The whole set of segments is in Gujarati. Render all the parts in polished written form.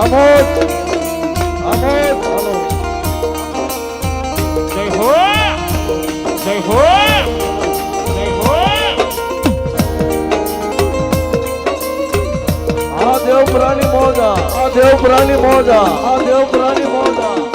આમોદ આમોદ હાલો જય હો જય હો જય હો આ દેવપુરાની મોજા આ દેવપુરાની મોજા આ દેવપુરાની મોજા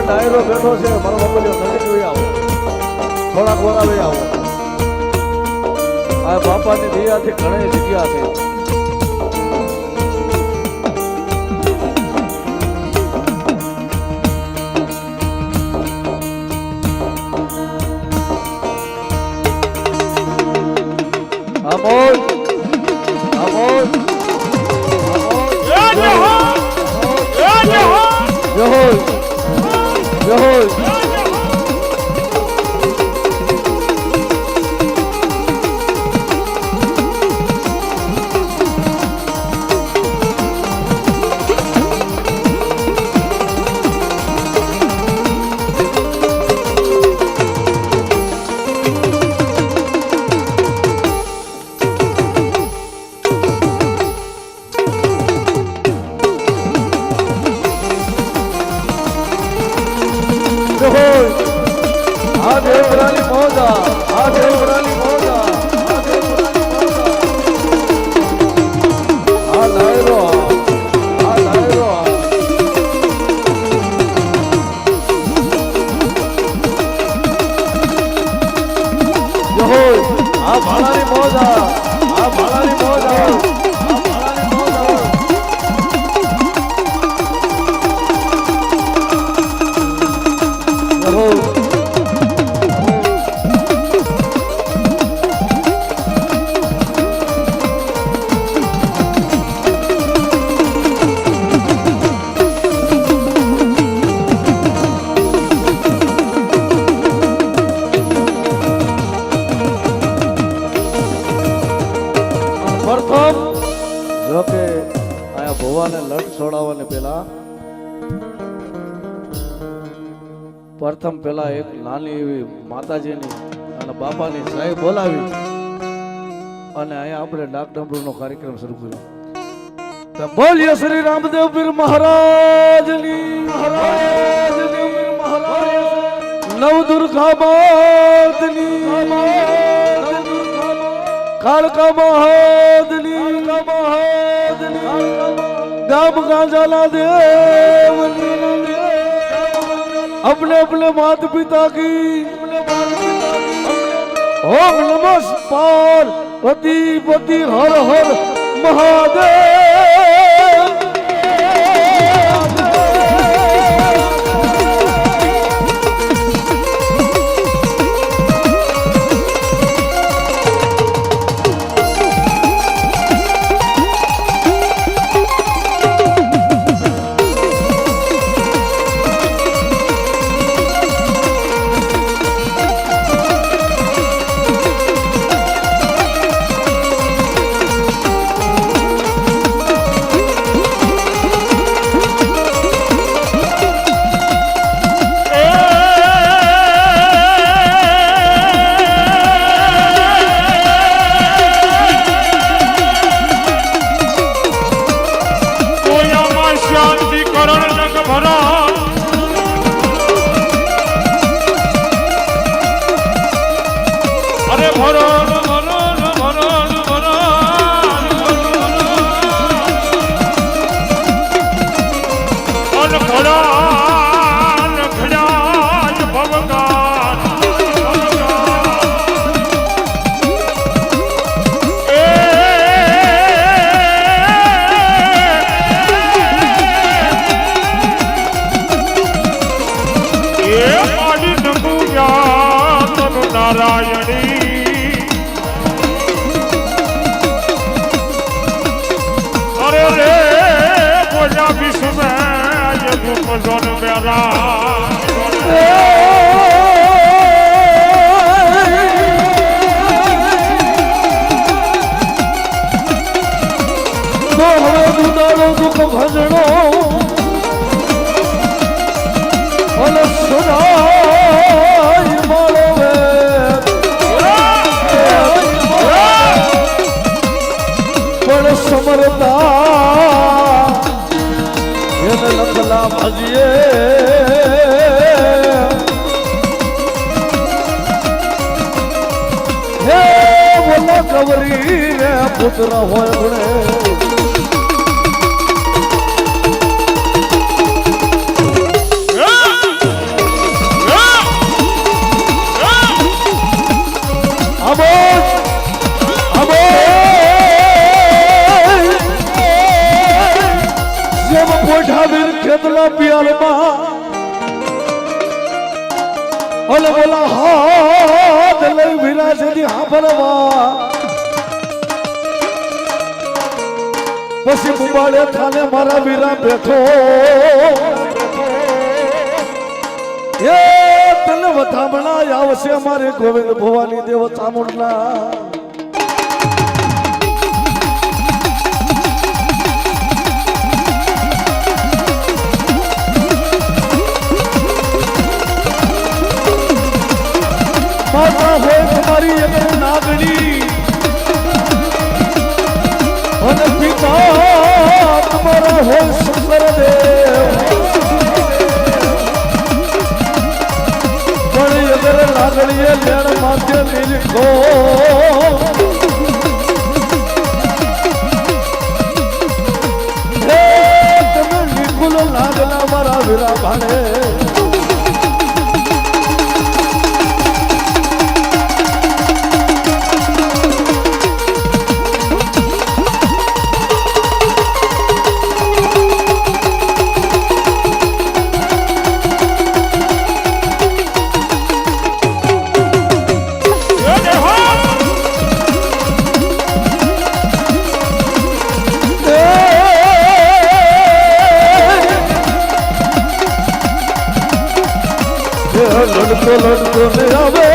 ડાયરો બેઠો છે મારો બાપા નજીક લઈ આવો થોડાક વરા લઈ આવો આ બાપાની દયાથી ઘણી જગ્યા છે આમોદ આમોદ જય હો જય હો Behold! આ દેવપુરાની મોજા આ દેવપુરાની મોજા આ દેવપુરાની મોજા આ ડાયરો આ ડાયરો જો આ ભાડાની મોજા આ ભાડાની મોજા આ ભાડાની મોજા જોકે આયા ભવાને લટ છોડાવવાને પેલા પ્રથમ પેલા એક નાની એવી માતાજીની અને બાપાની સાહેબ બોલાવી અને અહીંયા આપણે ડાક ડમરૂનો કાર્યક્રમ શરૂ કર્યો તો બોલીએ શ્રી રામદેવ પીર મહારાજની નવ દુર્ગા માતની કાળકા મહાદની गाम गांजाला देवनी अपने अपने माता पिता की ओम नमः पार्वती पति हर हर महादेव કરણ નખ ભરા અરે ભરો નારાયણી અરે રે બોલા વિશ્વ મેં રૂપ જોન મેરા દુઃખ ભજણો ભલે સુનાય મારો પણ સમરતા એને લખલા ભાજીએ હે બોલા ગવરી ને પુત્ર હોય ભણે બોલા હાથ લઈ વિરાજની હાંભળવા પછી મુબાડે થાને મારા વીરા બેઠો એ તને વધામણા આવશે મારે ગોવિંદ ભવાની દેવ ચામુંડના માતા હોય તમારી એક નાગણી અને પિતા તમારા હોય શંકરદેવ પણ અગર લાગણીએ લેણ માધ્ય લીખો હે તમે નિકુલ લાગલા મારા વીરા ભાણે લડતો ને આવે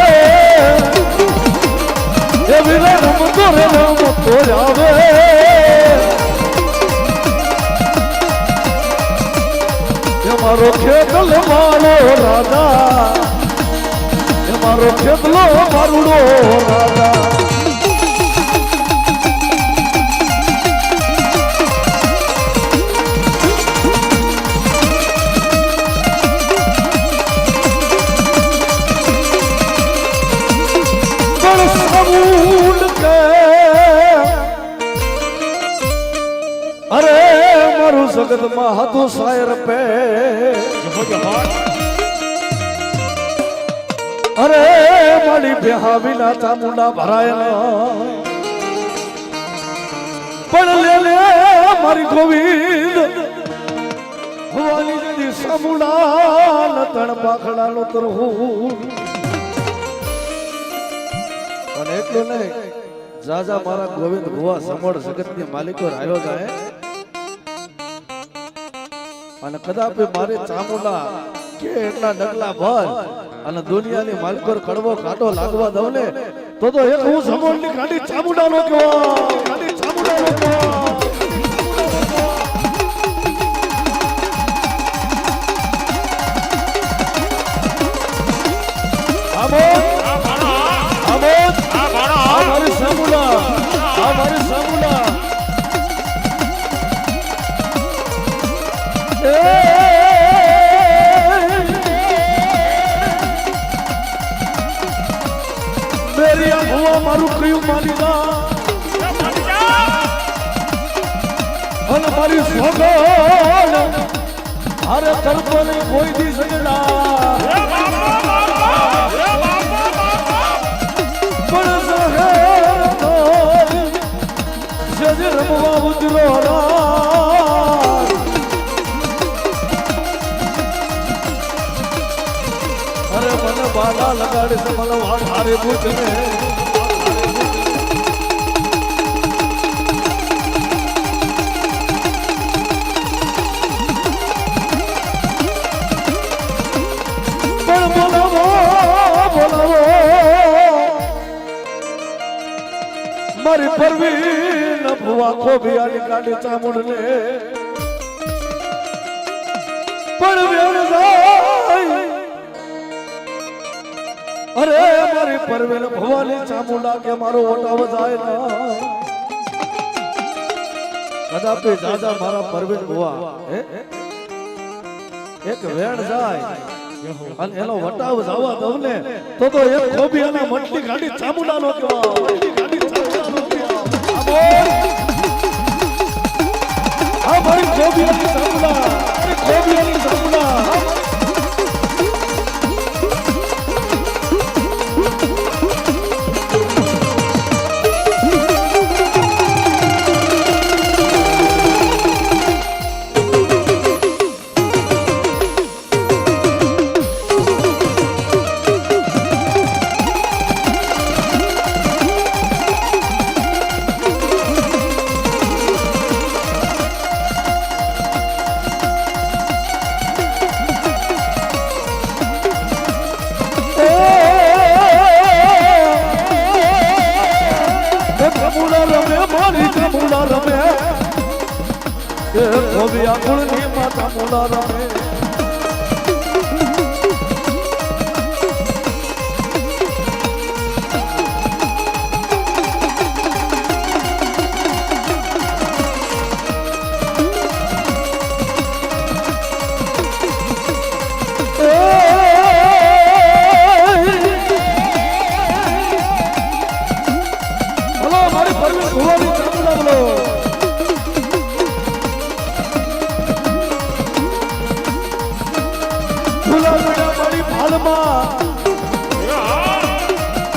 એ વીરા રમતો રે રમતો આવે એ મારો ખેતલ મારો રાજા એ મારો ખેતલો મારુડો રાજા જગત માં હતું શાયર પે અરે મારી બેહા વિના ચામુંડા ભરાય પણ લે મારી ગોવિંદ ભવાની જદી સામુંડા નતણ પાખડા નો તરહું અને એટલું નહીં જાજા મારા ગોવિંદ ભુવા સમોડ જગત ની માલિકો રાયો જાય અને કદાપી મારે ચામુંડા કે એટલા ડગલા ભર અને દુનિયાની માલકોર કડવો કાંટો લાગવા દઉં ને તો એક હું સમોણની કાઢી ચામુંડા નો મેરી આ ભુવા મારું કયું માની જા અને મારી સોગન અરે તરફો નહીં કોઈ દી સગડા પણ સહે સજ રમવા ઉતરો અરે મને બાલા લગાડે છે મને વાળ હારે પૂછે મારી પરવીન ભુવા ખોબિયાની કાઢી ચામુંડ ને પણ વેણ જાય અરે મારી પરવીન ભુવાની ચામુંડા કે મારો ઓટાવ જાય ના કદાપી દાદા મારા પરવીન ભુવા એક વેણ જાય અને એનો વટાવ જવા દઉં ને તો એક ખોબિયાના મટલી ગાડી ચામુંડા નો આ મારી ખોબિયાની ચામુંડા ખોબિયાની ચામુંડા ખોબિયા કુળની માતા મુલા રમે બોલો મારી પરવીન ભુવાની ચામુંડા બોલો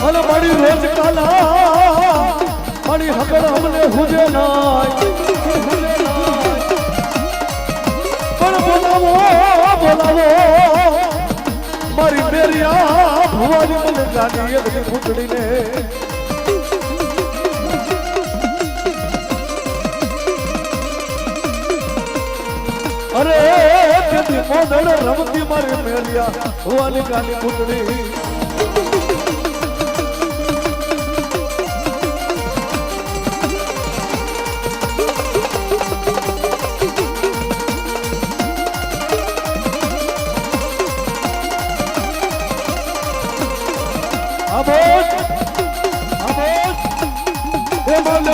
અને મારી રોજ કાલા મારી હકડ અમને હુજે નાય પણ બોલાવો મારી મેરિયા ભુવાની મને ગાડી એક ફૂટડીને અરે તેથી મોદડ રમતી મારી મેરિયા ભુવાની ગાડી ફૂટડી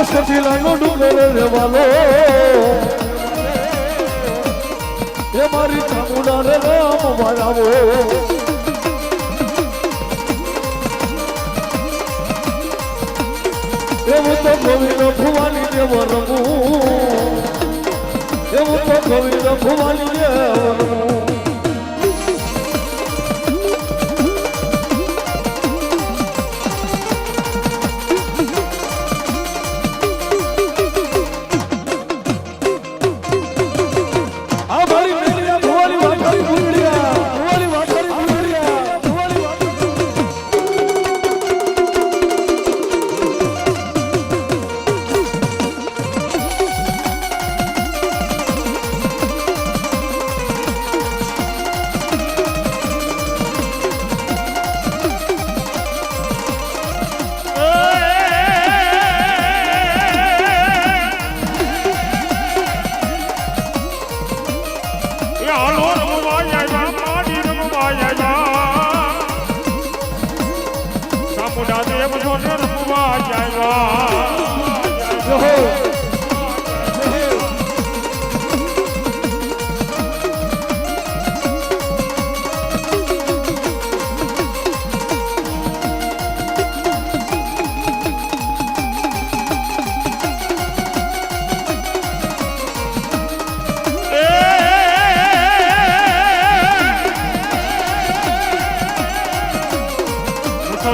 સતીલાનો ડુંગર રેવાલો એ મારી ચામુંડા રે રામ વાળાવો એવું તો ગોવિંદ ભુવાની દેવ રમું એવું તો ગોવિંદ ભુવાની દેવ રમું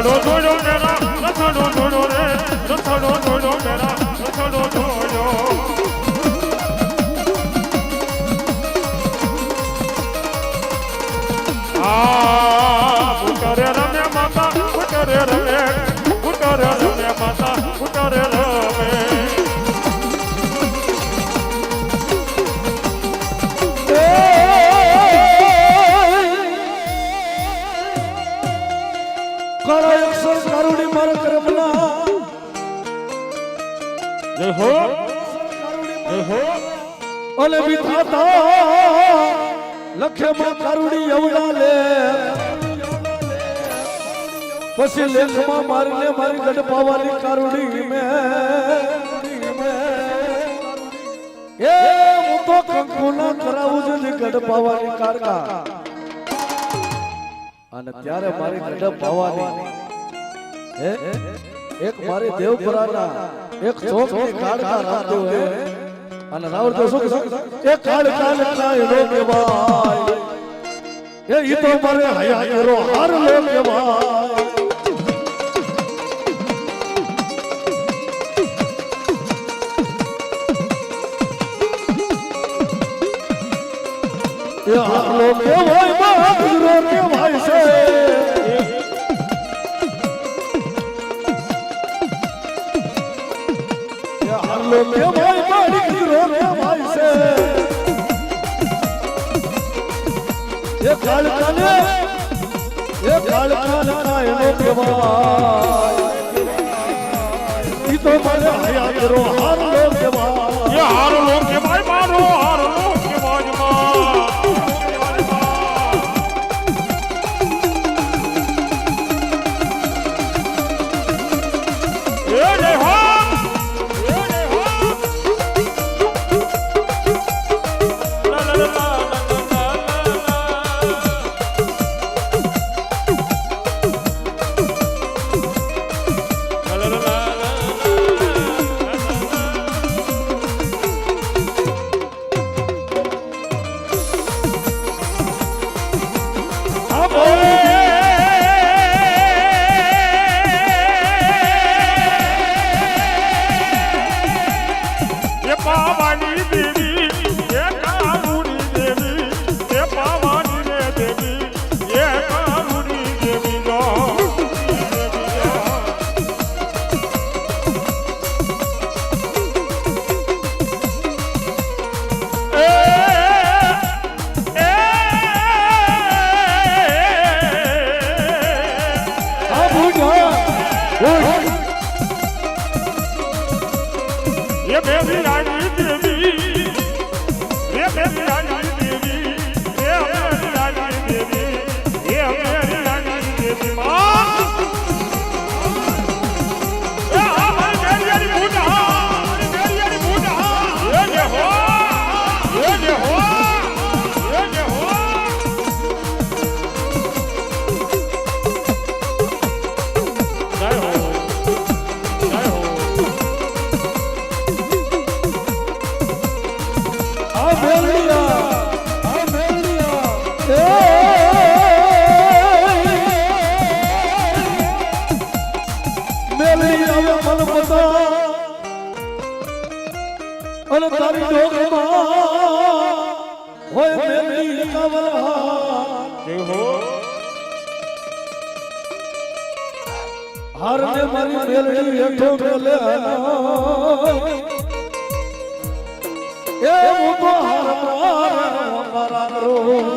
રથડો જોડો મેરા રથડો જોડો રે રથડો જોડો મેરા રથડો જોડો ઉતરે રમે માતા ઉતરે રમે માતા ઉતરે રમે કાળા અક્ષર કારુડી મારા કર્મના જય હો જય હો અને વિધાતા લખેમાં કારુડી અવડા લે પછી લેખમાં મારીને મારી ગઢ પાવાની કારુડી મે એ હું તો કંકુના કરાવું છું ને ગઢ પાવાની કારકા અને ત્યારે મારી ગઢ પાવાની હે એક મારી દેવપુરાના એક ચોકની કાળકા રામદેવ હે અને રાવણ શું એ કાળકા લખાય લો કેવાય એ ઈ તો મારે હયા કરો હાર લો કેવાય એ હાર લો કેવાય માં ગુજરો કેવાય છે એ હાર લો કેવાય માં ગુજરો કેવાય છે એ કાળકાને એનો કેવાય ઈ તો મારે હયા કરો હાર લો કેવાય એ હાર લો કેવાય મારો હાર લો કેવાય માં અને તારી ડોકમાં હોય મેલી કવલા જય હો હારને મારી મેલડી હેઠો મેલે એ હું તો હાર મારા કરું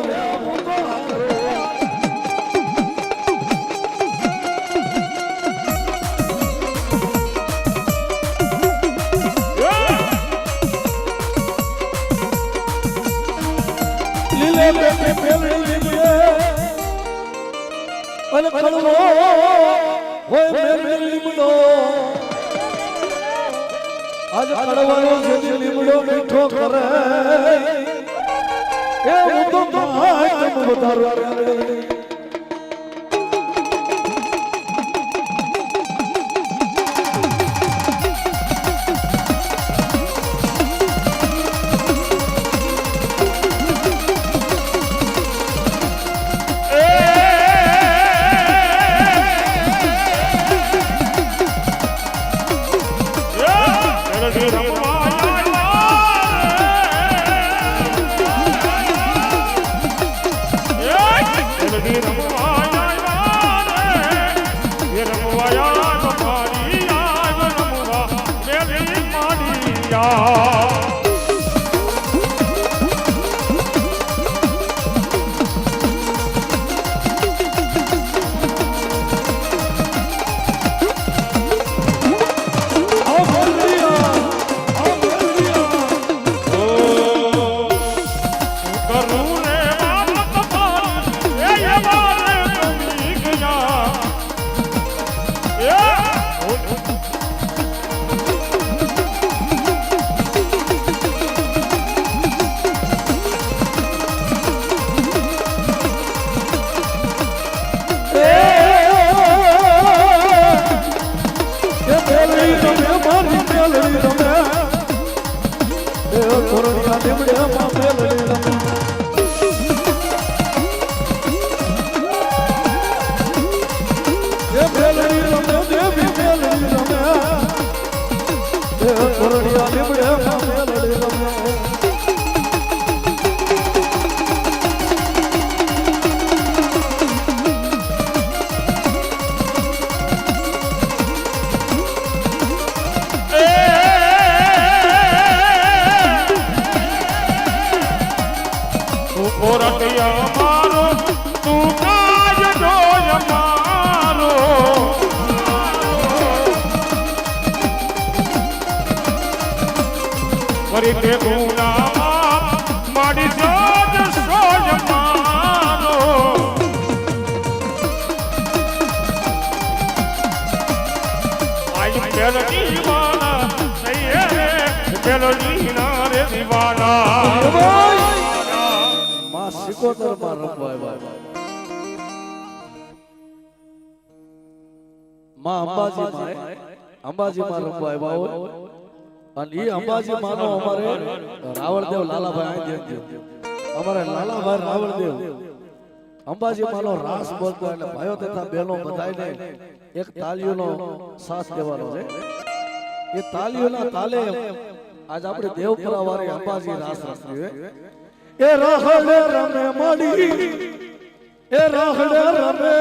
અને કળવો હોય મેરી લીમડો આજ કળવાનો છે લીમડો મીઠો કરે એ હું તો તમ વધારો માં મેલડી રમે એ મેલડી રમે દેવી મેલડી રમે એ કોરડિયા લીમડે માં મેલડી રમે કોરડિયા મારો તું કાજ જોય મારો કરી તે ગુના મારી જોજ સોય મારો આઈ મેલડી વાલા સૈયે મેલડી ના રે દીવાના સિકોતર માં રમવા આવ્યા માં અંબાજી માં રમવા આવ્યા હોય અને એ અંબાજી માનો અમારે રાવળદેવ લાલાભાઈ આઈ દે અમારે લાલાભાઈ રાવળદેવ અંબાજી માનો રાસ બોલતો એટલે ભાઈઓ તથા બહેનો બધાને એક તાલીઓનો સાથ દેવાનો છે એ તાલીઓના તાલે આજ આપણે દેવપુરા વાળી અંબાજી રાસ રમવી એ રાહડે રમે મડી એ રાહડે રમે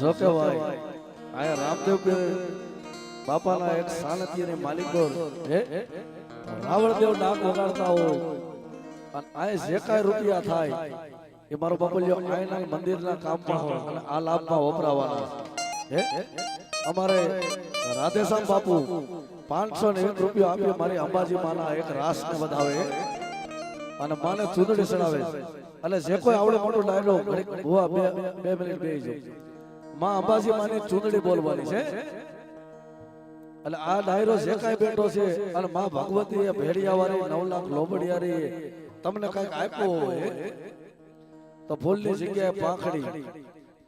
જોકે ભાઈ આયા રામદેવ કે બાપાના એક સાનતીને માલિકો હે રાવળદેવ ડાક વગાડતા હોય અને આ જે કાંઈ રૂપિયા થાય એ મારો બાપલિયો આયના મંદિરના કામમાં હોય અને આ લાભમાં વપરાવાના હે અમારે રાધેશ્યામ બાપુ 501 રૂપિયા આપી મારી અંબાજી માના એક રાસને વધાવે અને માને ચૂંદડી ચડાવે એટલે જે કોઈ આવડે મોટો ડાયલોગ ભુવા 2 મિનિટ બેસી જાવ માં અંબાજી માની ચૂંદડી બોલવાની છે એટલે આ ડાયરો જે કાંઈ બેઠો છે અને માં ભગવતી ભેડિયા વાળી 9 લાખ લોબડિયારી તમને કઈક આપ્યો હોય તો ફૂલની જગ્યાએ પાંખડી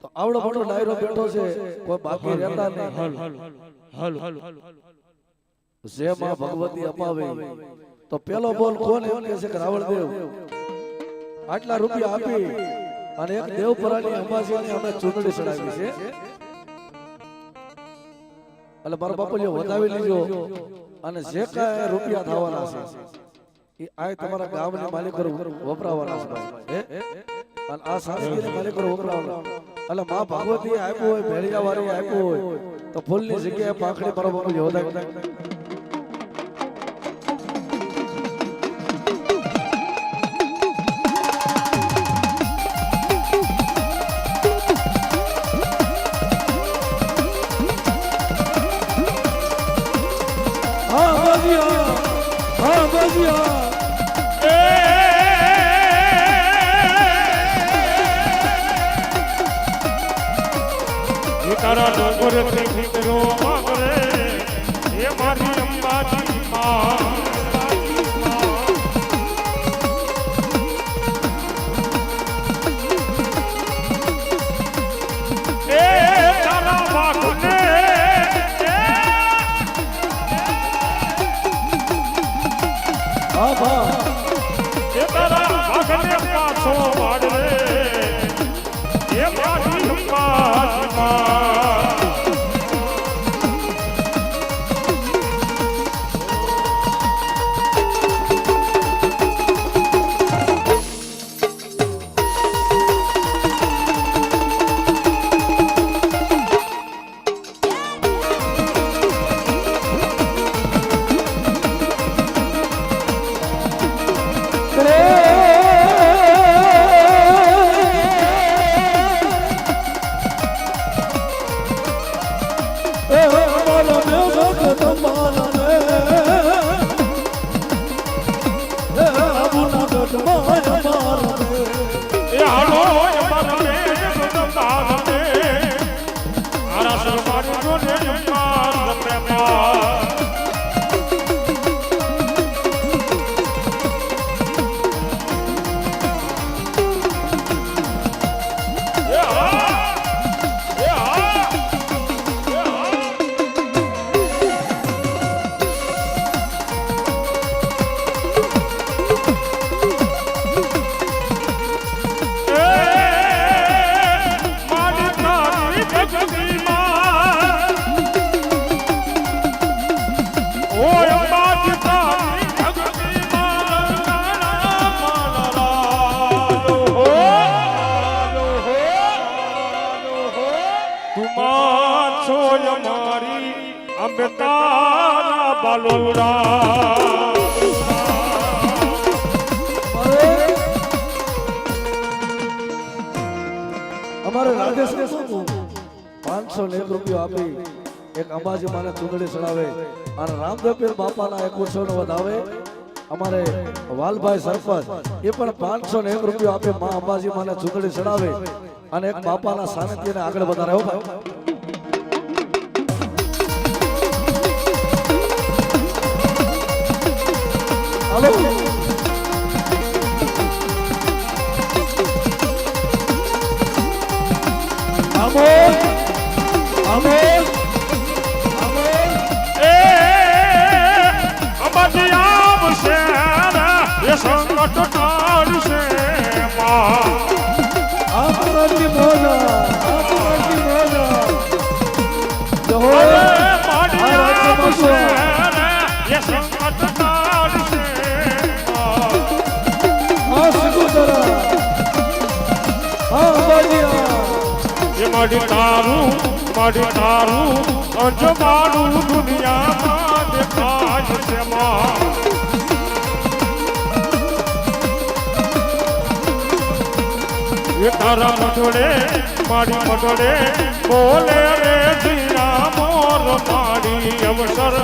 તો આવડો મોટો ડાયરો બેઠો છે કોઈ બાકી રહેતા નહીં જે માં ભગવતી અપાવે તો પેલો બોલ કોણ એમ કહે છે કે રાવળદેવ આટલા રૂપિયા આપી અને એક દેવપરાની અંબાજીની અમે ચૂંદડી ચડાવી છે એટલે મારો બાપુલિયો વધાવી લીજો અને જે કાંઈ રૂપિયા થવાના છે એ આ તમારા ગામની માલિકો વપરાવાના છે હે અને આ સાસરીના માલિકો વપરાવાના એટલે માં ભગવતી આપ્યું હોય ભેડિયા વાળી આપ્યું હોય તો ફૂલની જગ્યાએ પાંખડી મારો બાપુલિયો વધાવી તારા ડુંગરથી મિત્રો માંગરે એ મારી અંબાજી માં એ તારા વાઘને એ તારા વાઘને પાછો વાળે એ મારી અંબાજી માં તારા બાલુડા અમારે રાધેશ્રી શું 501 રૂપિયો આપી એક અંબાજી માને ચૂંદડી ચડાવે અને રામદેવ પીર બાપાના 1 વર્ષનો વધાવે અમારે વાલભાઈ સરપંચ એ પણ 501 રૂપિયો આપી માં અંબાજી માને ચૂંદડી ચડાવે અને એક બાપાના સાનિધ્યને આગળ વધારે હો ભાઈ હાલો સંકટ ટાળશે આપરાજી મોલા જો મારી આવશે એ સંકટ ટાળશે આ સિકુતરા આ બાજીયા એ મારી તારું અજમાડું દુનિયામાં દેખાય છે માં એ તારા મઠોડે મારી મઠોડે બોલે રે જીરા મોર મારી અવસર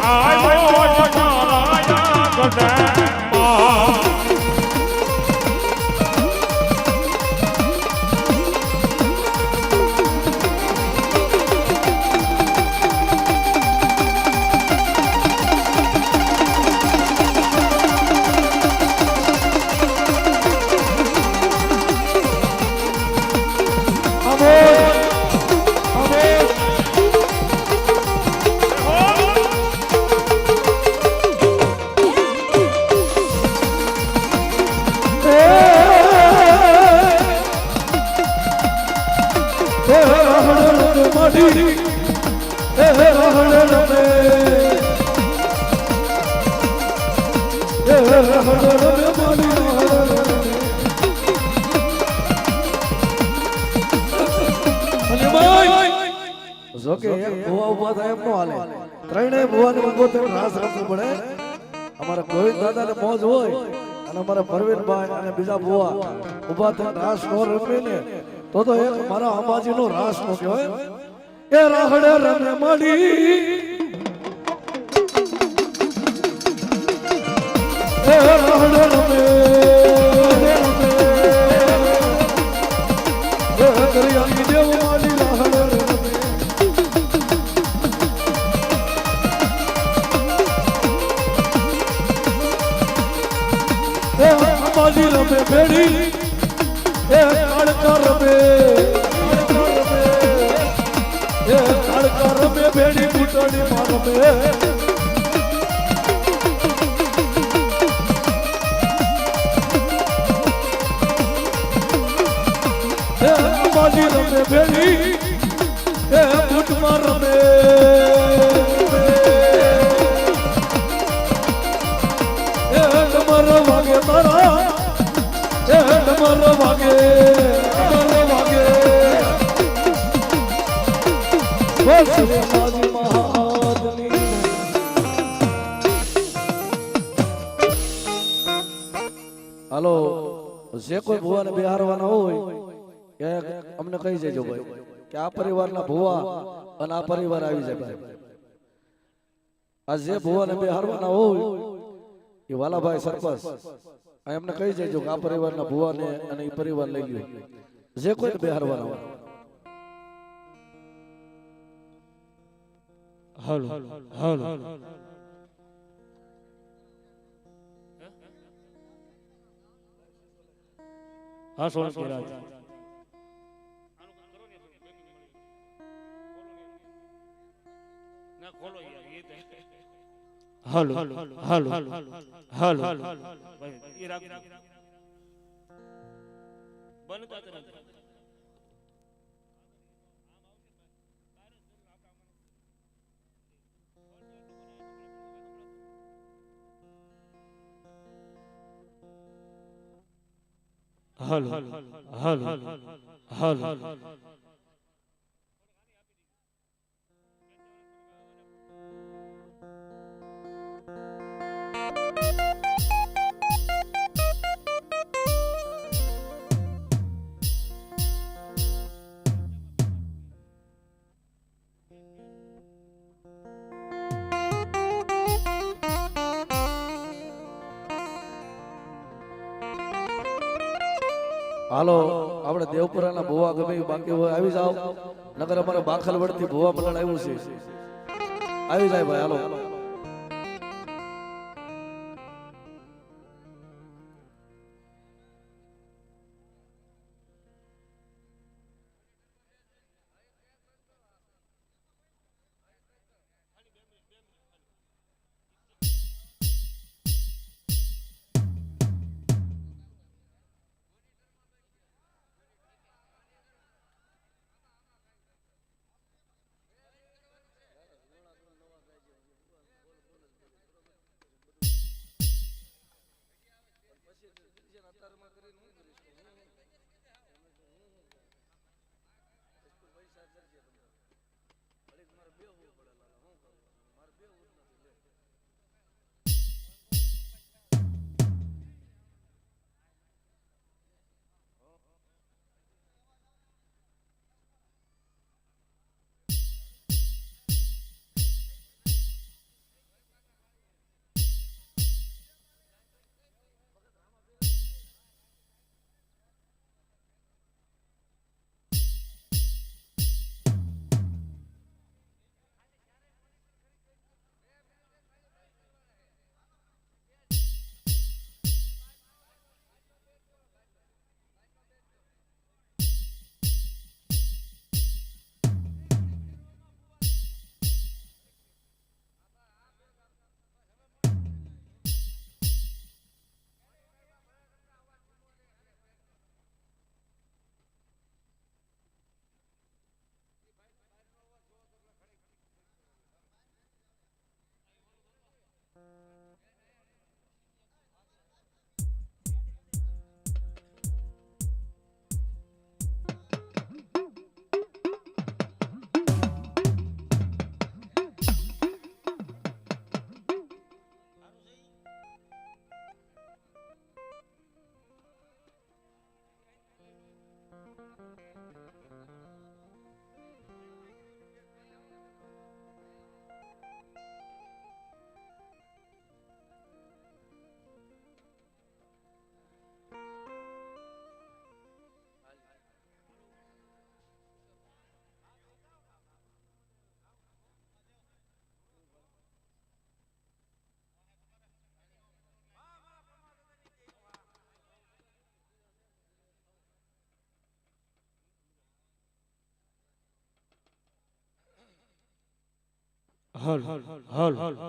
આવ્યો તારા ગઢમાં જોકે એક ભુવા ઉભા થાય એમ નો હાલે ત્રણેય ભુવાને ઉભો થઈને રાસ રમવું પડે અમારા ગોવિંદ દાદાને મોજ હોય અને અમારા પરવીનભાઈ અને બીજા ભુવા ઉભા થઈને રાસ નો રમે ને તો એક મારા અંબાજીનો રાસ નો કહેવાય એ રાહડે રમે મળી એ રાહડે રમે દરિયાની દેવ ભેડી એ કાળકા રમે એ કાળકા રમે ભેડી કુટણી માં રમે એ અંબાજી રમે ભેડી એ બુટમાં રમે એ ડમર વાગે મારા એ ડમર વાગે બસ મારી મહાદની હાલો જે કોઈ ભુવાને બિહારવાના હોય કે અમને કહી જજો ભાઈ કે આ પરિવારના ભુવા અને આ પરિવાર આવી જાય ભાઈ આ જે ભુવાને બિહારવાના હોય એ વાલાભાઈ સરપંચ એમને કહી જજો કે આ પરિવારના ભુવાને અને એ પરિવાર લઈ લ્યો જે કોઈ બિહારવાના હોય હાલો હાલો હા સોલંકી રાજ હાલો હાલો હાલો હાલો હાલો હાલો હાલો આપણે દેવપુરાના ભુવા ગમે એ બાકી હોય આવી જાઓ નગર અમારે બાખલ વડથી ભુવા મલણ આવ્યું છે આવી જાય ભાઈ હાલો હલ હલ હાલ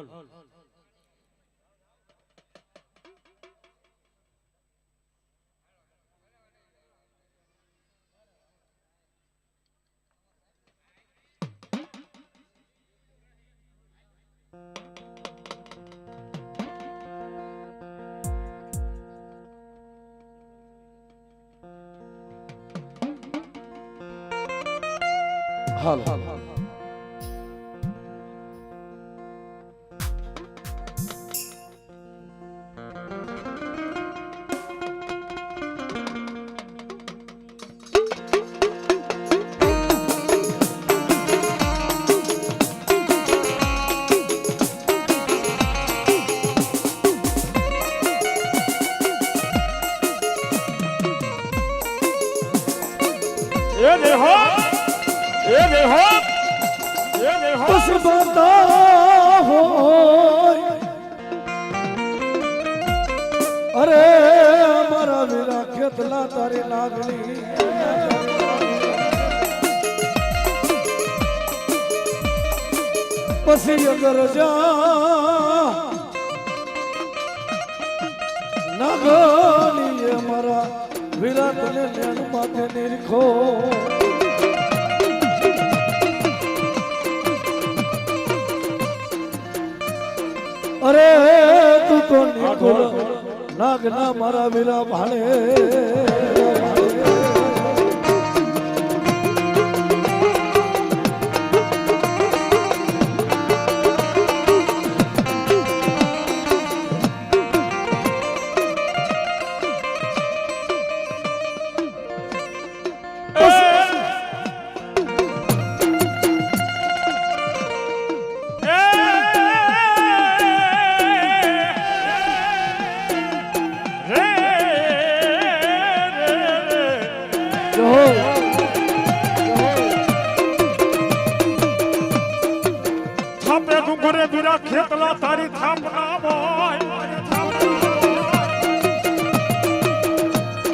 એ દેહો એ દેહો એ દેહો બસ બતા હોય અરે અમારા વીરા ખેતલા તારી લાગણી પછી અગર જા નાગણી અમારા વિરાટ ને નેણ માથે નિરખો અરે તું તો નિકુલ નાગના મારા વીરા ભાણે ઘરે બીરા ખેતલા તારી થાપના હોય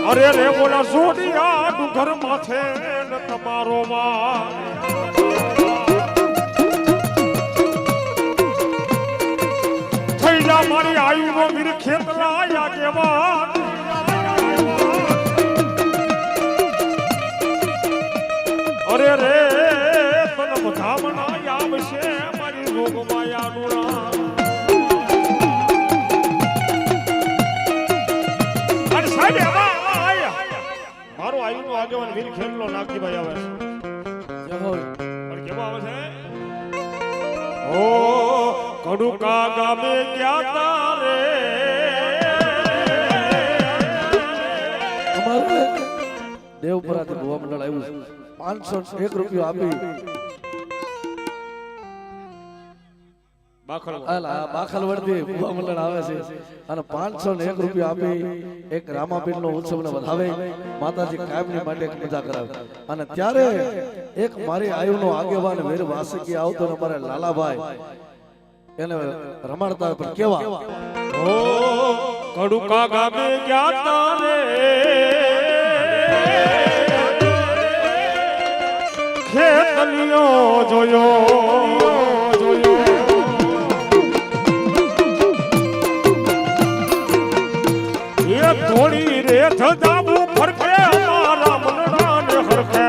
અરે રે બોલા સોડિયા ડુંગર માથે ને તમારો માં થઈ જા મારી આયુનો વીર ખેતલા આગેવાન અરે રે તને બધા મનાય આવશે મારી રોગ માયાનું અને સાહેબ મારો આયુનો આગેવાન વીર ખેલનો નાગજીભાઈ આવે છે પણ કેવો આવે છે ઓ કડુકા ગામે ગયા તારે અમારે દેવપુરાથી ભુવા મંડળ આવ્યું છે 501 રૂપિયો આપી બાખલ વડથી ભુવા મંડળ આવે છે અને 501 રૂપિયા આપી એક રામાપીર નો ઉત્સવ ને વધાવે માતાજી કાયમની માટે એક મજા કરાવે અને ત્યારે એક મારી આયુનો આગેવાન વીર વાસકી આવતો ને મારે લાલાભાઈ એને રમાડતા હોય પણ કેવા ઓ કડુકા ગામે ગયા તારે ખેતલિયો જોયો એ થોડી રે ધજાબુ ફરકે મારા મનડા ને હરકે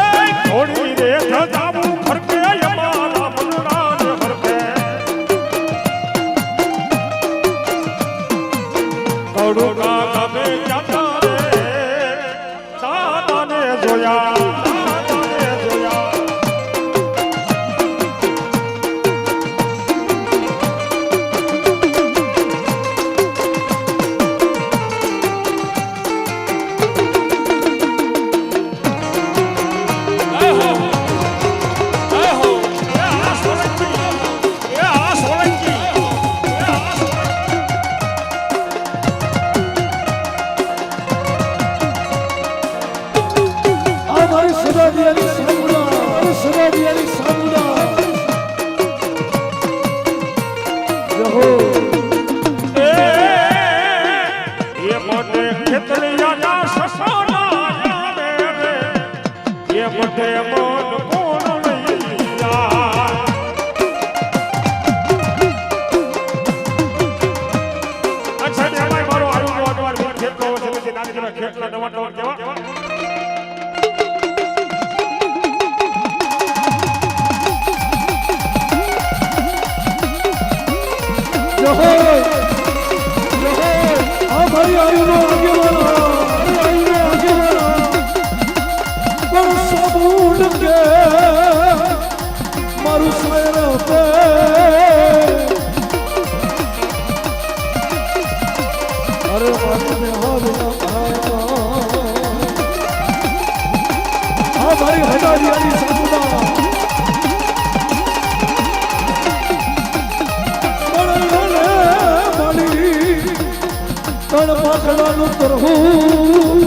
એ થોડી રે ધજાબુ ફરકે મારા મનડા ને હરકે કડુકા ગામે જાતા જોયા બધે મન કોણ લઈ જાય અચ્છા જમાઈ મારો આયુ અડવાર ખેતલો છે પછી નાની જેવા ખેતલા નવા કેવા हमारी आयु नो आगे बढ़ो आयु नो आगे बढ़ो पर सब उड़ के मारू शायर पे अरे बात में हो बिना आया हमारी हजारी समुदा तड़ पाखड़ाનું તરહું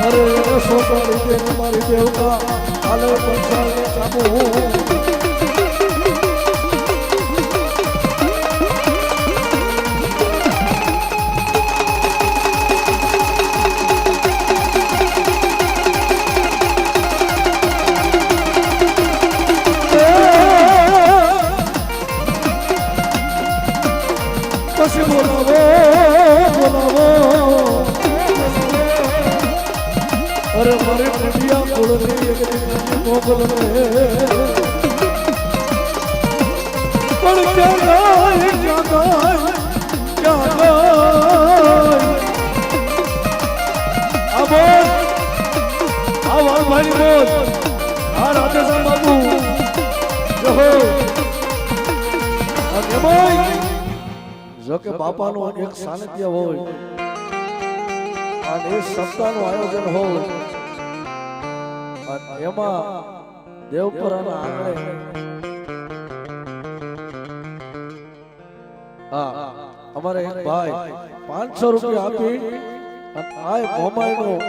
અરે સોપારી દે મારી દેવકા હાલે પંચાલે ચાબુ પછી બોલાવો અરે મારી પ્રિયા કોળની એક દીકરી મોકલ રે પણ ક્યાં ગાય આ બોલ આ વાલભાઈ બોલ આ રાધેશ્યામ બાબુ જો અને ભાઈ જો કે બાપાનું એક સાનિધ્ય હોય અને એ સપ્તાહનું આયોજન હોય અને એમાં દેવપરાના આંગણે અમારે એક ભાઈ 500 રૂપિયા આપી અને આ મોમાઈનું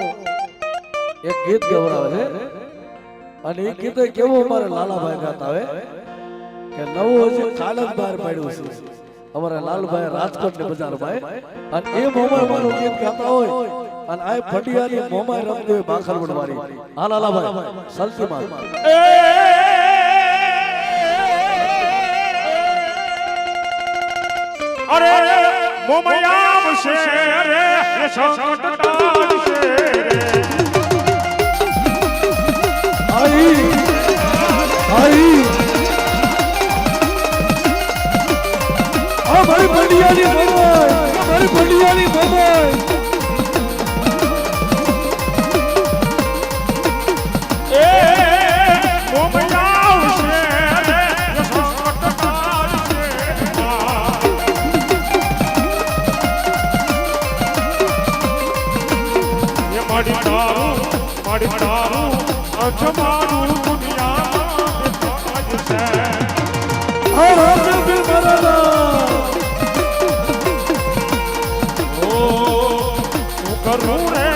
એક ગીત ગવડાવે છે અને એ ગીત કેવું અમારે લાલાભાઈ ગાતા હોય કે નવું હજી કાલ જ બહાર પાડ્યું છે અમારા લાલભાઈ રાજકોટ ને બજારભાઈ અને એ મોમાઈ મારું ગીત ગાતા હોય અને આ ફટિયાની મોમાઈ રમતી હોય બાખલવડ વાળી હા લાલાભાઈ સલતી માં અરે મોમાઈ આવશે રે સંકટ ટાળશે આઈ આઈ મારી પંડિયાની મોમાઈ મારી પંડિયાની મોમાઈ એ મોમાઈ આવશે રે સંકટ ટાળશે એ મારી તારું અજમારું દુનિયા છે હા રાજ બિલ મરાલા કરું રે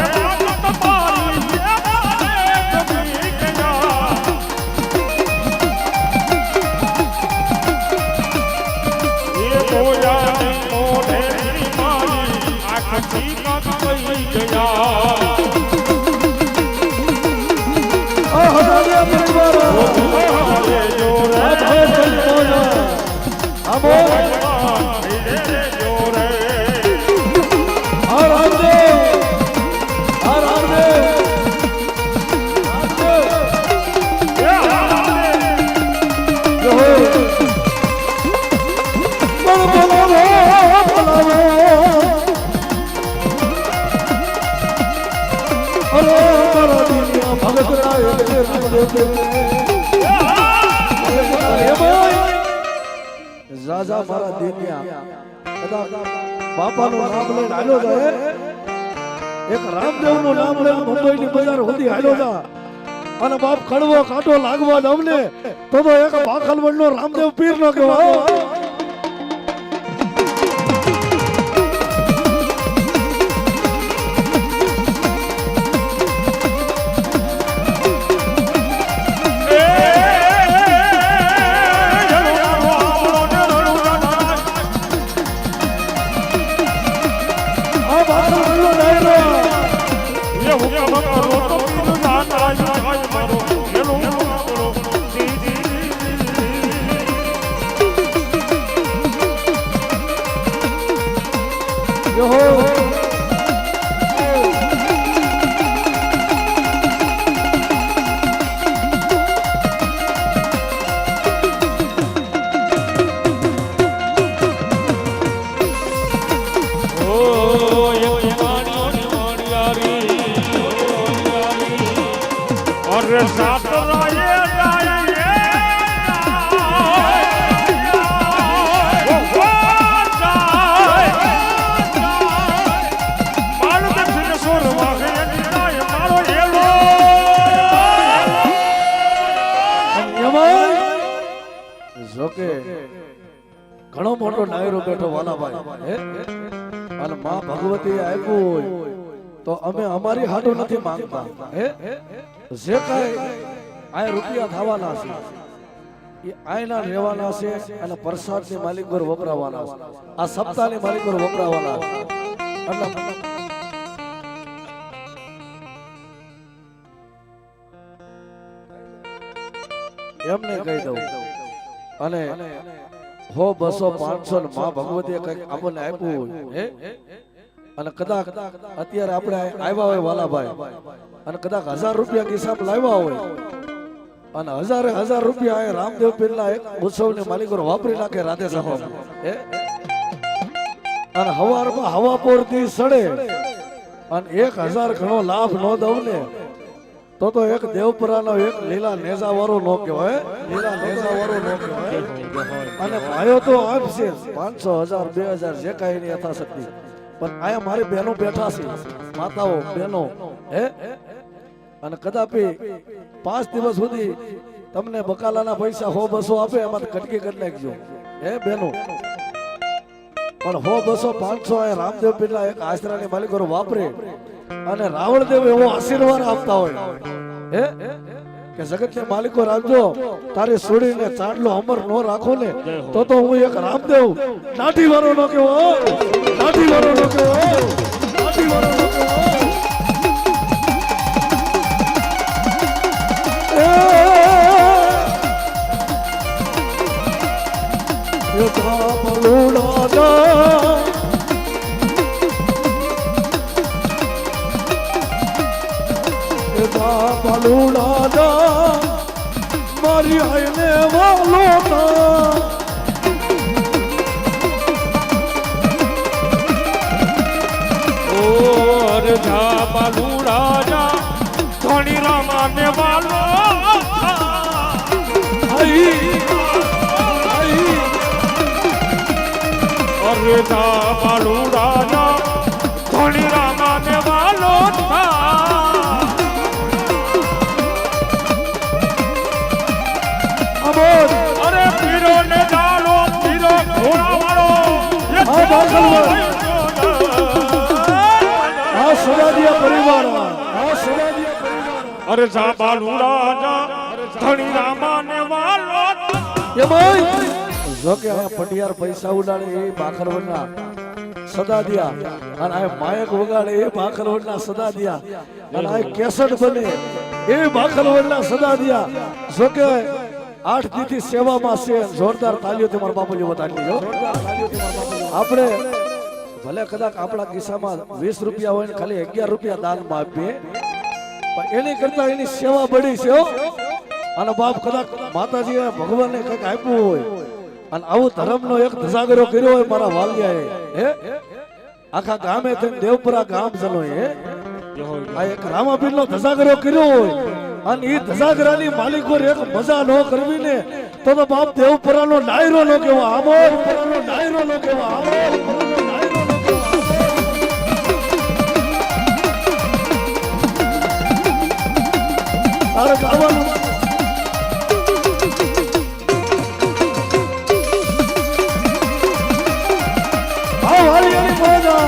તમારી એ બોયાની મોઢે મારી આખી કાક થઈ ગયા આ હજારિયા પરિવાર રે જો રે આ બોલ રાજા મારા દેનિયા બાપાનું નામ લઈને હાલ્યો જાય એક રામદેવનું નામ લઈને મુંબઈની બજાર સુધી હાલ્યો જા અને બાપ કડવો કાંટો લાગવા અમને તો એક બાખલવડનો રામદેવ પીર નો કહેવાય અરે સાતરાએ ડાયે જોકે ઘણો મોટો ડાયરો બેઠો વાલાભાઈ હે અને માં ભગવતી આપ્યું હોય તો અમે અમારી હાટું નથી માંગતા હે જે કાંઈ આ રૂપિયા થવાના છે એ આયના રહેવાના છે અને પ્રસાદની માલિક પર વપરાવાના છે આ સપ્તાહની માલિક પર વપરાવાના છે એટલે એમને કહી દઉં અને 100 200 500 ને માં ભગવતીએ કંઈક આપણને આપ્યું હોય હે અને કદાચ અત્યારે આપણે આવ્યા હોય વાલાભાઈ અને કદાચ 1000 રૂપિયા ખિસ્સામાં લાવ્યા હોય અને 1000 રૂપિયા આ રામદેવ પીરના એક ઉત્સવની માલિકો વાપરી નાખે રાધે સાહેબ હે અને હવારમાં હવા પોરથી સડે અને 1000 ઘણો લાભ ન દઉં ને તો એક દેવપરાનો એક લીલા નેજા વાળો નો કહેવાય લીલા નેજા વાળો નો કહેવાય અને ભાઈઓ તો આપશે 500 1000 2000 જે કાંઈ એની યથાશક્તિ પણ આયા મારી બહેનો બેઠા છે માતાઓ બહેનો હે અને કદાપી 5 દિવસ સુધી તમને બકાલાના પૈસા 100 200 આપે એમાં કટકી કરી નાખજો હે બહેનો પણ 100 200 500 આ રામદેવ પીરના એક આશરાની માલિકો વાપરે અને રાવણદેવ એવો આશીર્વાદ આપતા હોય હે કે જગતને માલિકો રાખજો તારી સોડીને ચાંદલો અમર નો રાખો ને તો હું એક રામદેવ નાઠી વાળો નો કેવો નાઠી વાળો નો કેવો નાઠી વાળો નો કેવો એ બલુડા બલુડા મારી આઈને વાલો ઓ અરે જા બલુડા જા ધણી રામાને વાલો અરે જા બલુડા જા ધણી રામાને વાલો અરે પીરો ને જાલો પીરો ઘોડા વાળો આ સુરાદિયા પરિવાર આ સુરાદિયા પરિવાર અરે જા બાલુડા જા ધણી રામાને વાલો એ ભાઈ જો કે આ પટિયાર પૈસા ઉડાડે એ બાખરવડના સદાદિયા અને આ માયક વગાડે એ બાખરવડના સદાદિયા અને આ કેસટ બને એ બાખરવડના સદાદિયા જો કે 8 દીથી સેવામાં છે જોરદાર તાલીઓથી મારા બાપુજી બતાવી જો આપણે ભલે કદાચ આપણા કિસ્સામાં 20 રૂપિયા હોય ને ખાલી 11 રૂપિયા દાનમાં આપીએ પણ એની કરતા એની સેવા બળી છે અને બાપ કદાચ માતાજીએ ભગવાનને કંઈક આપ્યું હોય અને આવું ધર્મનો એક ધજાગરો કર્યો હોય મારા વાલિયાએ હે આખા ગામે થઈને દેવપુરા ગામ જનોએ આ એક રામાપીરનો ધજાગરો કર્યો હોય અને એ ધજાગરાની માલિકો એક મજા ન કરવી ને તો બાપ દેવપુરાનો ડાયરો નો કેવો આમો પુરાનો ડાયરો નો કેવો આમો ડાયરો નો કેવો તારે ગાવાનું આ વાળીની મજા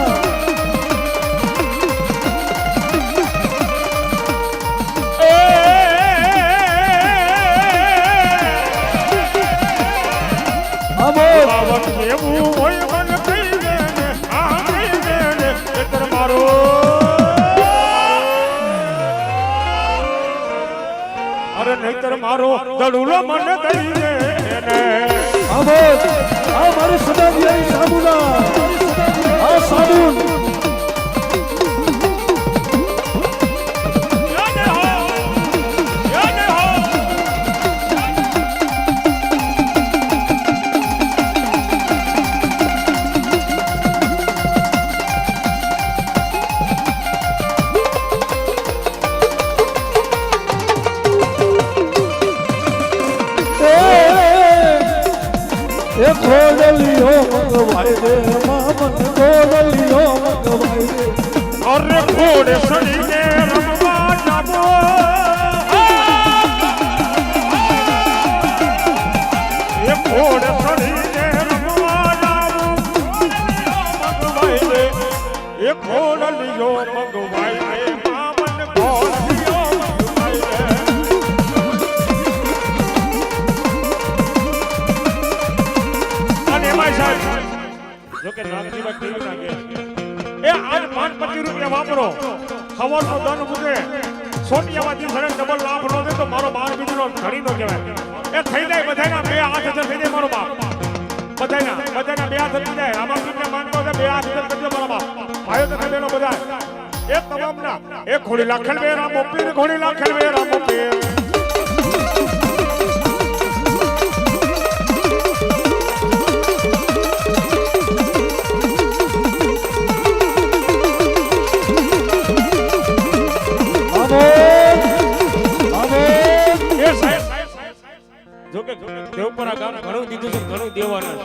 અરે નહીતર મારો દડુલો મને દઈ દે ને આ મારી સદાદિયાની સાબુના આ સાબુન મંગવાય રે મામન ગોળલીઓ મંગવાય રે અરે ઘોડે સડીને રમવા જાબો એ ઘોડે સડીને રમવા જાબો મંગવાય રે એ ઘોડલીઓ મંગવાય રે મામન ઘોડલીઓ મંગવાય રે અને ભાઈ સાહેબ જો કે નામની વાત કેવી લાગે એ આજ 5-25 રૂપિયા વાપરો ખવરનો દન મૂકે સોટિયાવાજી સડે ડબલ લાભ નો દે તો મારો બાર બીજનો ધણી નો કહેવાય એ થઈ જાય બધાના 2 હાથ હજાર થઈ જાય મારો બાપ બધાના 2 હાથ થઈ જાય આમાં તમને માનતો છે 2 હાથ હજાર કરજો મારો બાપ ભાઈઓ તો બેનો બધા એ તમામના એ ઘોડી લાખલ વેરા મોપીર ઘોડી લાખલ વેરા મોપીર જોકે દેવપરા ગામ ઘણું દીધું છે ઘણું દેવાના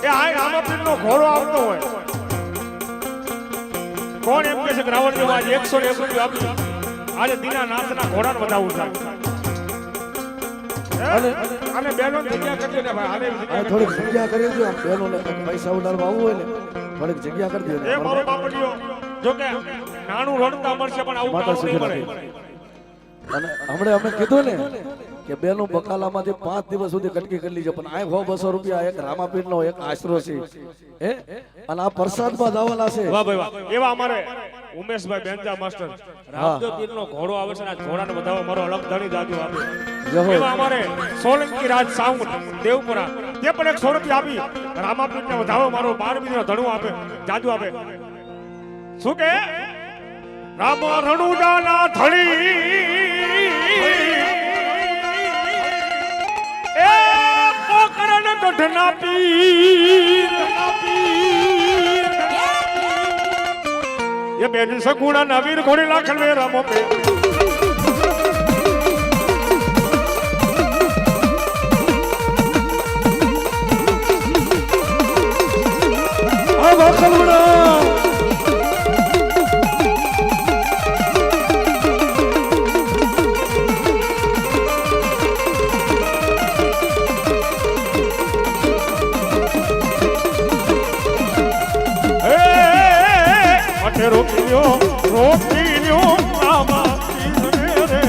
છે એ આ રામાપીરનો ઘોડો આવતો હોય કોણ એમ કહે છે કે રાવણ દેવ આજે 101 રૂપિયા આપ્યું આજે દીનાનાથના ઘોડાને વધાવવું થાય અને બેનો જગ્યા કરજો ને ભાઈ આને થોડીક જગ્યા કરી દો આમ બેનોને પૈસા ઉડાડવા આવવું હોય ને થોડીક જગ્યા કરી દો એ મારો બાપડીઓ જોકે નાનું રડતા મળશે પણ આવું કામ નહીં મળે અને હમણે અમે કીધું ને કે બેનું બકાલામાંથી 5 દિવસ સુધી કટકી કરી લીજો પણ આ 100-200 રૂપિયા એક રામાપીરનો એક આશરો છે હે અને આ પ્રસાદમાં દાવાના છે વાહ ભાઈ વાહ એવા અમારે ઉમેશભાઈ બેંજા માસ્ટર રામદેવ પીરનો ઘોડો આવે છે ને આ ઘોડાને વધાવો મારો અલગ ધણી દાદુ આપે એવા અમારે સોલંકી રાજ સાઉન્ડ દેવપુરા તે પણ 100 રૂપિયા આપી રામાપીરને વધાવો મારો 12 બીજનો ધણું આપે જાદુ આપે શું કે રામ રણુજાના ધણી એ પોકરણ ગઢના પીર એ બેન સગુણા ના વીર ઘોડી લાખલ વે રામો પે આ વાખલવડા રોકીયો આમાં પીરને રે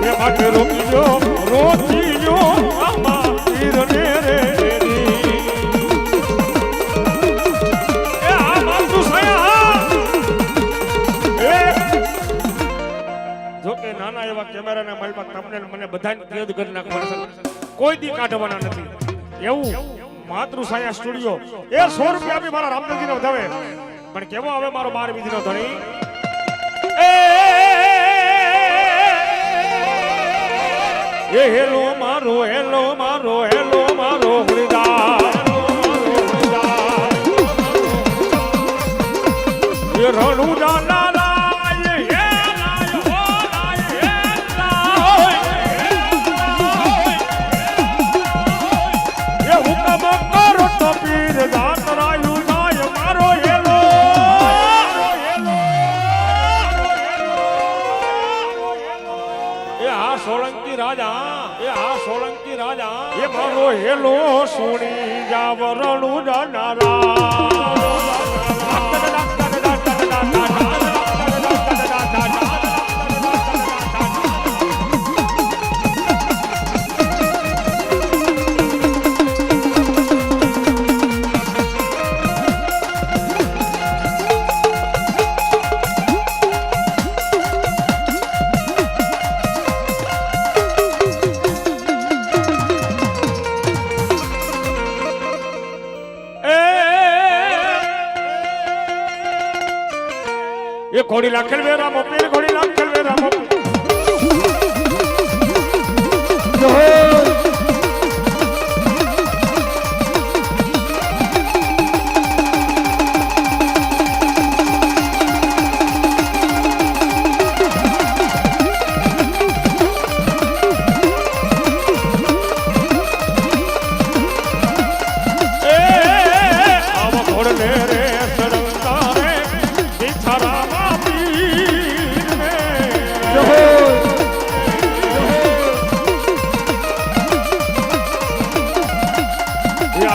એ માટે રોકીયો આમાં પીરને રે એ આમાં તું સયા એ જો કે નાના એવા કેમેરાના માલમાં તમને મને બધાને કેદ કરી નાખવાના છે કોઈ દી કાઢવાના નથી એવું માતૃછાયા સ્ટુડિયો એ 100 રૂપિયા આપી મારા રામદેવજીને વધાવે પણ કેવો આવે મારો 12 બીજનો ધણી એ હેલો મારો હરિદાસ એ રણુજા સોલંકી રાજા એ મારો હેલો સોની જાવરણુ નારા ये घोड़ी लाखल वेरा मोपीर घोड़ी लाखल वेरा मोपीर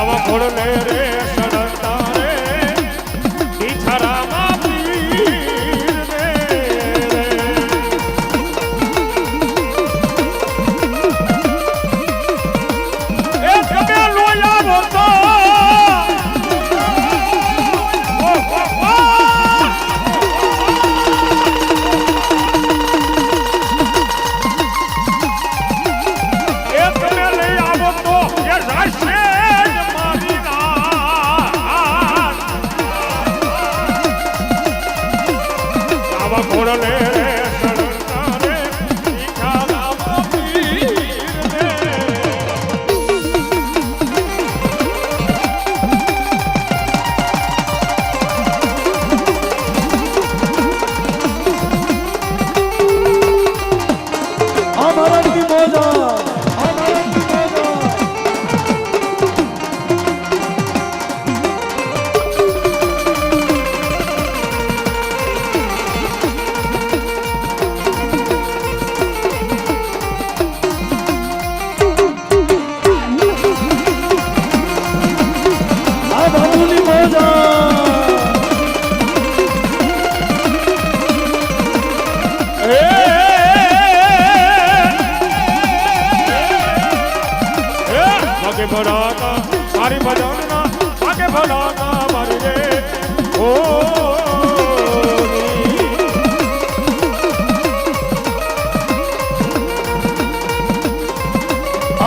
આવા ઘોડલે રે સડતા રે ઈછારામાં પીર રે એ તમે લોયા રોતો ઘોડલે સડતા રે ઈછારામાં પીર રે અમારાથી મોજા અમારાથી મોજા આ બાબુની મોજા आगे बढ़ाना सारी बजाना आगे बढ़ाना मारे ओ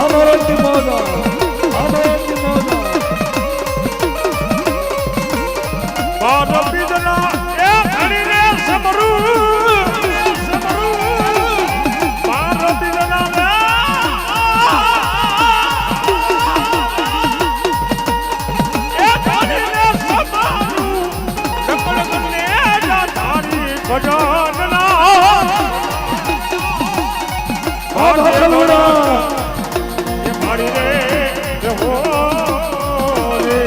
અમારાથી મોજા અમારાથી મોજા बार बिजना ए हरी रे समरू बार बिजना ए हरी रे समरू नकल करने जा धारी बजाना આ ભાગલુડા ये मारी रे हो रे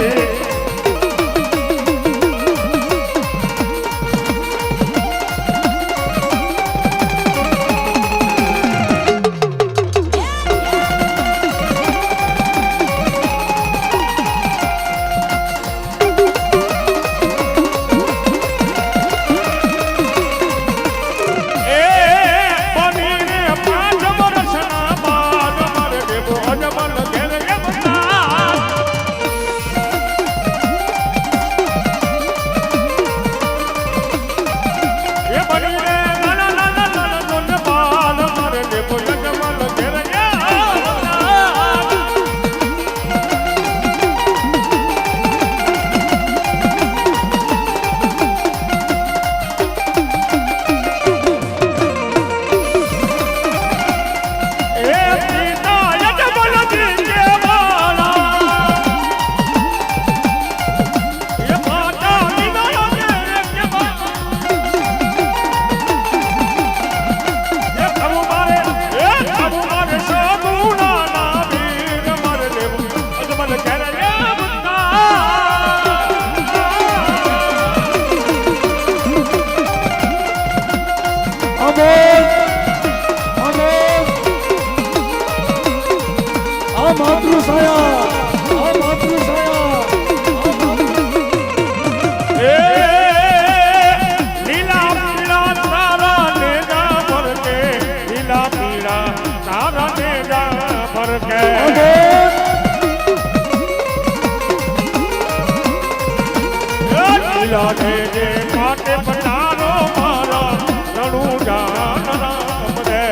માટે પટારો મારા રણુ જાન રામ રે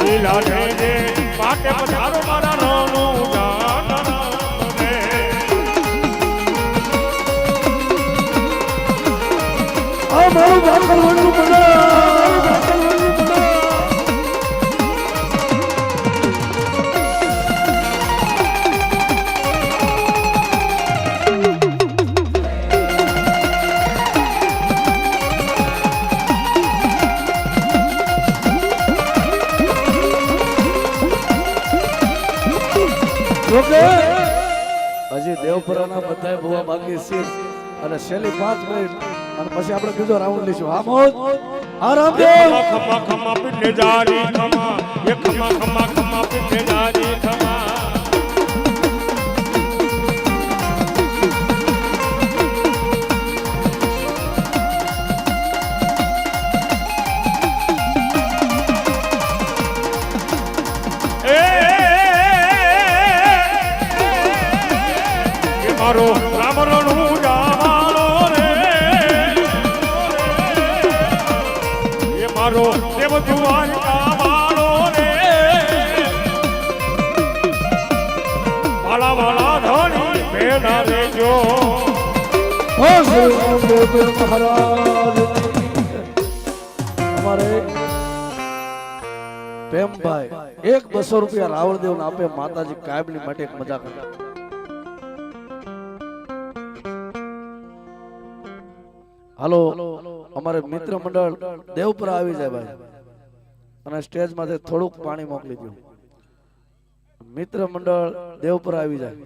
લીલા રે માટે પટારો મારા રણુ જાન રામ રે આ મારું ભાગલવાનું બના હજી દેવપુરાના બધા ભૂવા બાકી છે અને છેલ્લી 5 મિનિટ અને પછી આપણે બીજો રાઉન્ડ લઈશું. હા મોજ, હા રામદેવ. ખમા ખમા પિંડે જારી ખમા હાલો દેવ દ્વારકા વાળો રે વાલા વાલા ધણી ભેડા રેજો હો શ્રી રામદેવ મહારાજ અમારે પ્રેમભાઈ 100 રૂપિયા રાવણદેવ ને આપે માતાજી કાયમની માટે એક મજા કરે હાલો અમારે મિત્ર મંડળ દેવપુરા આવી જાય ભાઈ અને સ્ટેજ માંથી થોડુંક પાણી મોકલી દો મિત્ર મંડળ દેવપુરા આવી જાય